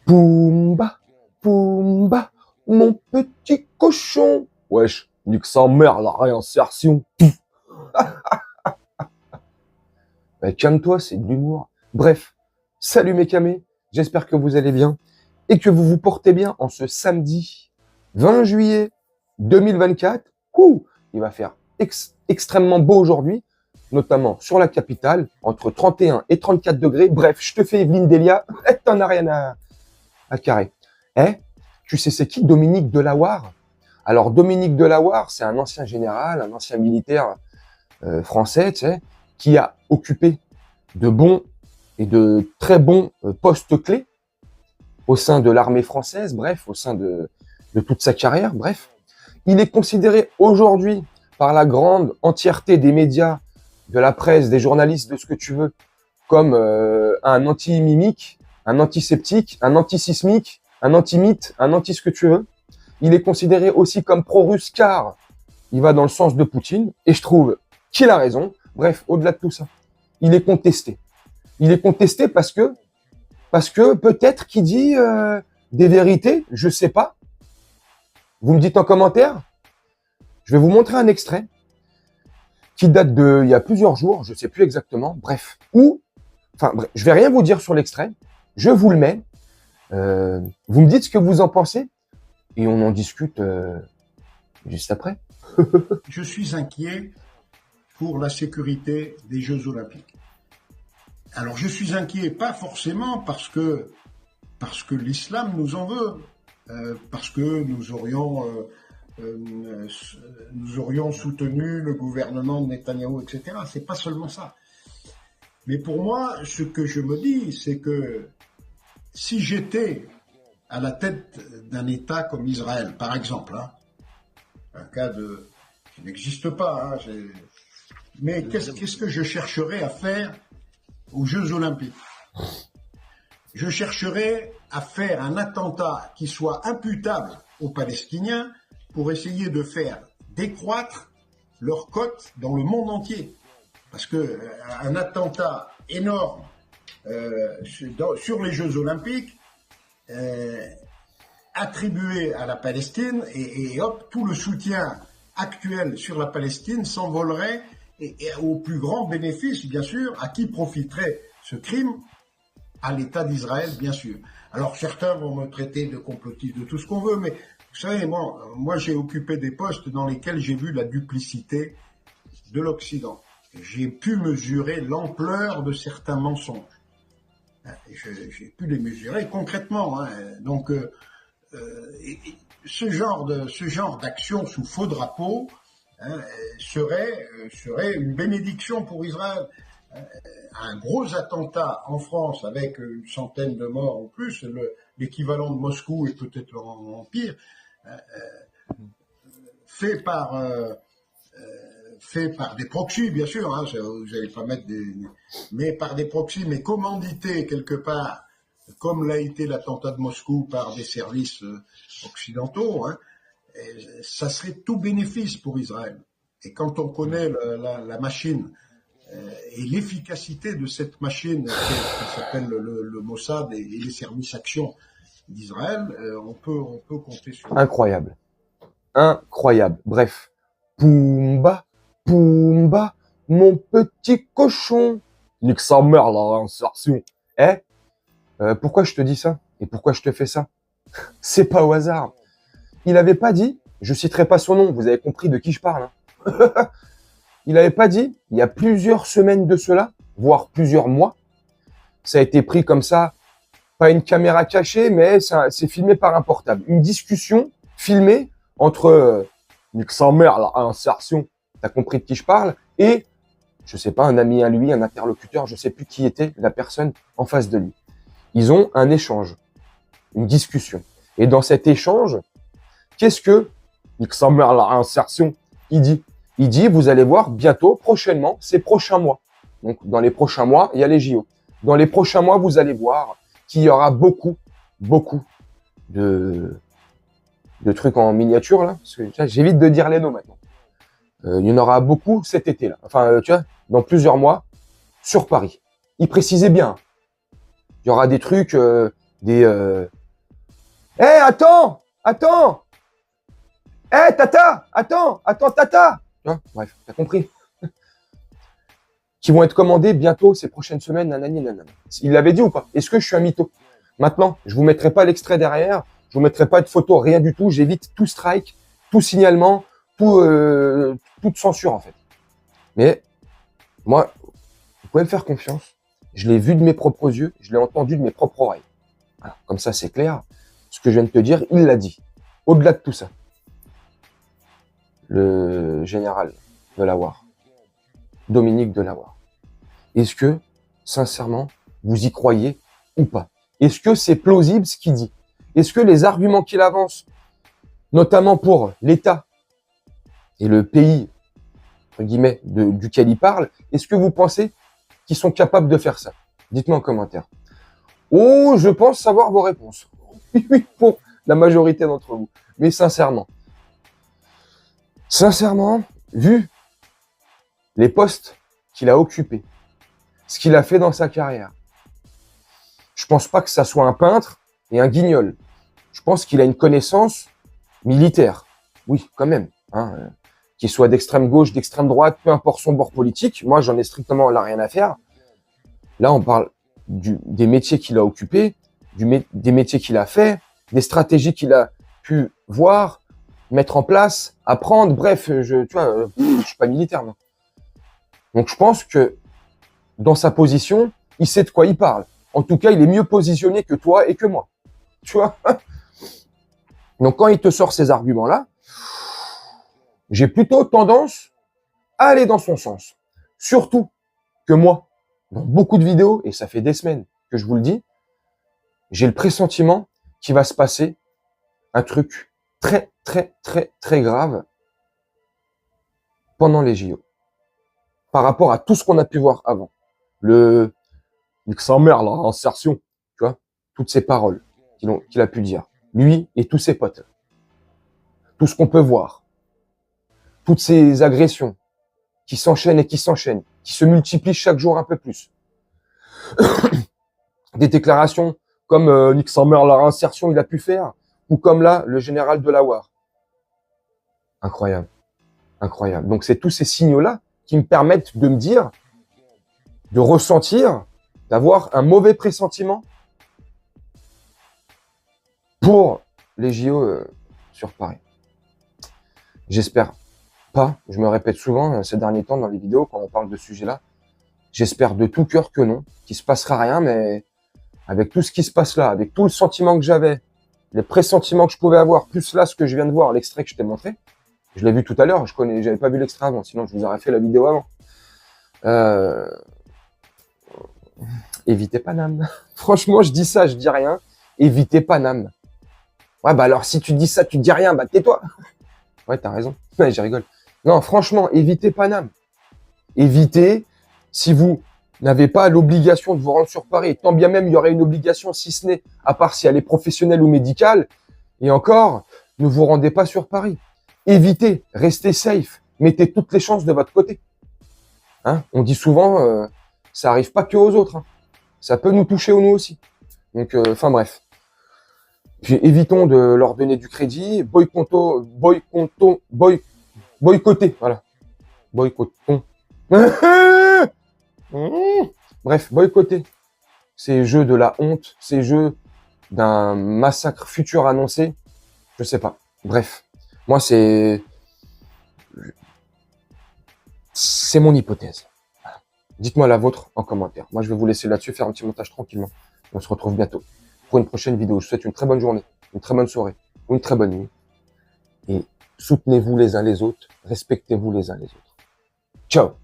Pumba, Pumba, mon petit cochon. Wesh, nique sa mère, la réinsertion. Calme-toi, c'est de l'humour. Bref, salut mes camés, j'espère que vous allez bien et que vous vous portez bien en ce samedi 20 juillet 2024. Il va faire extrêmement beau aujourd'hui, notamment sur la capitale, entre 31 et 34 degrés. Bref, je te fais Evelyne Delia, t'en as rien à carrer. Tu sais c'est qui Dominique Delaware? Alors Dominique Delaware, c'est un ancien général, un ancien militaire français, tu sais, qui a occupé de bons et de très bons postes clés au sein de l'armée française, bref, au sein de toute sa carrière, bref. Il est considéré aujourd'hui par la grande entièreté des médias, de la presse, des journalistes, de ce que tu veux, comme un anti-mimique, un antiseptique, un antisismique, un anti-mythe, un anti-ce que tu veux. Il est considéré aussi comme pro-russe car il va dans le sens de Poutine, et je trouve qu'il a raison. Bref, au-delà de tout ça, il est contesté. Il est contesté parce que peut-être qu'il dit des vérités, je sais pas. Vous me dites en commentaire. Je vais vous montrer un extrait qui date de il y a plusieurs jours, je sais plus exactement. Bref, je vais rien vous dire sur l'extrait. Je vous le mets. Vous me dites ce que vous en pensez et on en discute juste après. Je suis inquiet pour la sécurité des Jeux Olympiques. Alors je suis inquiet pas forcément parce que l'islam nous en veut, parce que nous aurions soutenu le gouvernement de Netanyahou, etc. C'est pas seulement ça. Mais pour moi, ce que je me dis, c'est que si j'étais à la tête d'un État comme Israël, par exemple, un cas qui n'existe pas, mais qu'est-ce que je chercherais à faire aux Jeux Olympiques? Je chercherais à faire un attentat qui soit imputable aux Palestiniens pour essayer de faire décroître leur cote dans le monde entier. Parce que un attentat énorme sur les Jeux Olympiques attribué à la Palestine et hop, tout le soutien actuel sur la Palestine s'envolerait et au plus grand bénéfice, bien sûr, à qui profiterait ce crime? À l'État d'Israël, bien sûr. Alors certains vont me traiter de complotiste, de tout ce qu'on veut, mais vous savez, moi j'ai occupé des postes dans lesquels j'ai vu la duplicité de l'Occident. J'ai pu mesurer l'ampleur de certains mensonges. J'ai pu les mesurer concrètement. Donc ce genre d'action sous faux drapeau serait une bénédiction pour Israël. Un gros attentat en France avec une centaine de morts ou plus, l'équivalent de Moscou et peut-être en pire, fait par des proxys, bien sûr, vous n'allez pas mettre mais par des proxys, mais commandité quelque part, comme l'a été l'attentat de Moscou par des services occidentaux, ça serait tout bénéfice pour Israël. Et quand on connaît la machine et l'efficacité de cette machine qui s'appelle le Mossad et les services actions d'Israël, on peut compter sur. Incroyable. Bref, Pumba, Pumba, mon petit cochon. Nique sa mère, la réinsertion. Pourquoi je te dis ça? Et pourquoi je te fais ça? C'est pas au hasard. Il avait pas dit, je citerai pas son nom, vous avez compris de qui je parle. Il avait pas dit, il y a plusieurs semaines de cela, voire plusieurs mois, ça a été pris comme ça, pas une caméra cachée, mais c'est filmé par un portable. Une discussion filmée entre nique sa mère, la réinsertion, t'as compris de qui je parle, et, je sais pas, un ami à lui, un interlocuteur, je sais plus qui était la personne en face de lui. Ils ont un échange, une discussion. Et dans cet échange, qu'est-ce que nique sa mère, la réinsertion, il dit? Il dit, vous allez voir bientôt, prochainement, ces prochains mois. Donc, dans les prochains mois, il y a les JO. Dans les prochains mois, vous allez voir qu'il y aura beaucoup de trucs en miniature, là. Parce que j'évite de dire les noms maintenant. Il y en aura beaucoup cet été-là. Enfin, tu vois, dans plusieurs mois, sur Paris. Il précisait bien. Il y aura des trucs, Attends! Tata! Attends, Tata! Hein, bref, t'as compris. Qui vont être commandés bientôt ces prochaines semaines, nanani, nanana. Il l'avait dit ou pas? Est-ce que je suis un mytho? Maintenant, je vous mettrai pas l'extrait derrière, je vous mettrai pas de photo, rien du tout, j'évite tout strike, tout signalement, toute censure en fait. Mais moi, vous pouvez me faire confiance, je l'ai vu de mes propres yeux, je l'ai entendu de mes propres oreilles. Voilà, comme ça c'est clair, ce que je viens de te dire, il l'a dit. Au-delà de tout ça, le général Delaware, Dominique Delaware, est-ce que, sincèrement, vous y croyez ou pas? Est-ce que c'est plausible ce qu'il dit? Est-ce que les arguments qu'il avance, notamment pour l'État et le pays, entre guillemets, duquel il parle, est-ce que vous pensez qu'ils sont capables de faire ça? Dites-moi en commentaire. Oh, je pense savoir vos réponses. Oui, pour la majorité d'entre vous. Mais sincèrement, vu les postes qu'il a occupés, ce qu'il a fait dans sa carrière, je pense pas que ça soit un peintre et un guignol. Je pense qu'il a une connaissance militaire. Oui, quand même. Hein, qu'il soit d'extrême gauche, d'extrême droite, peu importe son bord politique. Moi, j'en ai strictement là rien à faire. Là, on parle des métiers qu'il a occupés, des métiers qu'il a fait, des stratégies qu'il a pu voir, mettre en place, apprendre. Bref, je suis pas militaire, moi. Donc, je pense que dans sa position, il sait de quoi il parle. En tout cas, il est mieux positionné que toi et que moi. Tu vois? Donc, quand il te sort ces arguments-là, j'ai plutôt tendance à aller dans son sens. Surtout que moi, dans beaucoup de vidéos, et ça fait des semaines que je vous le dis, j'ai le pressentiment qu'il va se passer un truc très, très, très, très grave pendant les JO. Par rapport à tout ce qu'on a pu voir avant. Que sa mère, là, insertion, tu vois, toutes ces paroles qu'il a pu dire. Lui et tous ses potes. Tout ce qu'on peut voir. Toutes ces agressions qui s'enchaînent et qui s'enchaînent, qui se multiplient chaque jour un peu plus. Des déclarations comme Nick Sammer, la réinsertion, il a pu faire, ou comme là, le général Delaware. Incroyable. Incroyable. Donc c'est tous ces signaux-là qui me permettent de me dire, de ressentir, d'avoir un mauvais pressentiment pour les JO sur Paris. J'espère pas, je me répète souvent ces derniers temps dans les vidéos quand on parle de ce sujet-là, j'espère de tout cœur que non, qu'il se passera rien, mais avec tout ce qui se passe là, avec tout le sentiment que j'avais, les pressentiments que je pouvais avoir, plus là ce que je viens de voir, l'extrait que je t'ai montré, je l'ai vu tout à l'heure, j'avais pas vu l'extrait avant, sinon je vous aurais fait la vidéo avant. Évitez Paname. Franchement, je dis ça, je dis rien. Évitez Paname. Ouais, bah alors si tu dis ça, tu dis rien, bah tais-toi. Ouais, t'as raison. Ouais, je rigole. Non, franchement, évitez Paname. Évitez, si vous n'avez pas l'obligation de vous rendre sur Paris, tant bien même il y aurait une obligation, si ce n'est, à part si elle est professionnelle ou médicale, et encore, ne vous rendez pas sur Paris. Évitez, restez safe, mettez toutes les chances de votre côté. Hein, on dit souvent, ça arrive pas que aux autres. Hein. Ça peut nous toucher nous aussi. Donc, enfin bref. Puis évitons de leur donner du crédit, boycotter, voilà. Boycottons. Bref, boycotter ces jeux de la honte, ces jeux d'un massacre futur annoncé, je sais pas. Bref, moi c'est mon hypothèse. Dites-moi la vôtre en commentaire. Moi je vais vous laisser là-dessus faire un petit montage tranquillement. On se retrouve bientôt pour une prochaine vidéo. Je vous souhaite une très bonne journée, une très bonne soirée ou une très bonne nuit. Et soutenez-vous les uns les autres, respectez-vous les uns les autres. Ciao!